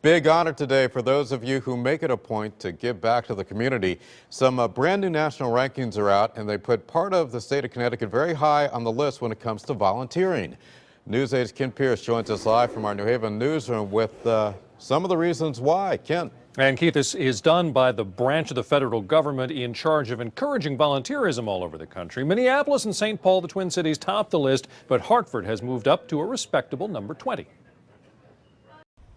Big honor today for those of you who make it a point to give back to the community. Some brand new national rankings are out, and they put part of the state of Connecticut very high on the list when it comes to volunteering. News 8's Ken Pierce joins us live from our New Haven newsroom with some of the reasons why. Ken. And Keith, this is done by the branch of the federal government in charge of encouraging volunteerism all over the country. Minneapolis and St. Paul, the Twin Cities, top the list, but Hartford has moved up to a respectable number 20.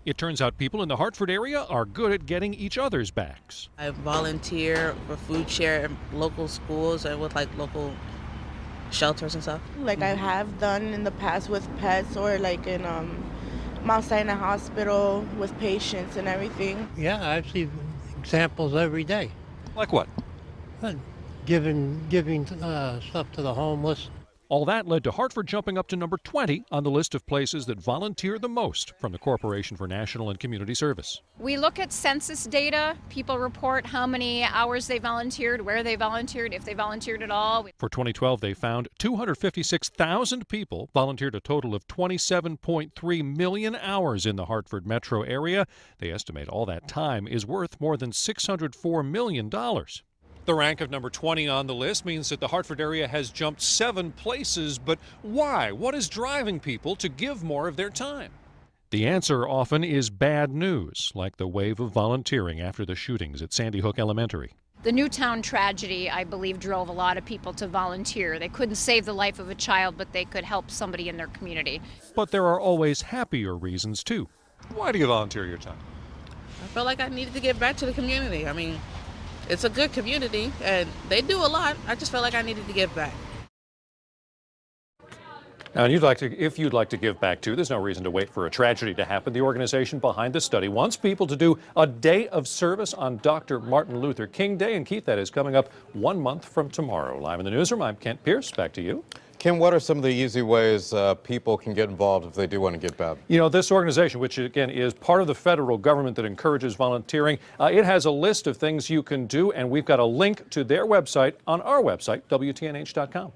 It turns out people in the Hartford area are good at getting each other's backs. I volunteer for food share in local schools and with local shelters and stuff. Like I have done in the past with pets or like in Mount Sinai Hospital with patients and everything. Yeah, I see examples every day. Like what? Giving stuff to the homeless. All that led to Hartford jumping up to number 20 on the list of places that volunteer the most from the Corporation for National and Community Service. We look at census data. People report how many hours they volunteered, where they volunteered, if they volunteered at all. For 2012, they found 256,000 people volunteered a total of 27.3 million hours in the Hartford metro area. They estimate all that time is worth more than $604 million. The rank of number 20 on the list means that the Hartford area has jumped 7 places. But why? What is driving people to give more of their time? The answer often is bad news, like the wave of volunteering after the shootings at Sandy Hook Elementary. The Newtown tragedy, I believe, drove a lot of people to volunteer. They couldn't save the life of a child, but they could help somebody in their community. But there are always happier reasons, too. Why do you volunteer your time? I felt like I needed to give back to the community. I mean, it's a good community, and they do a lot. I just felt like I needed to give back. Now, and if you'd like to give back too, there's no reason to wait for a tragedy to happen. The organization behind the study wants people to do a day of service on Dr. Martin Luther King Day. And Keith, that is coming up 1 month from tomorrow. Live in the newsroom, I'm Kent Pierce. Back to you. Ken, what are some of the easy ways people can get involved if they do want to get back? You know, this organization, which again is part of the federal government that encourages volunteering, it has a list of things you can do, and we've got a link to their website on our website, WTNH.com.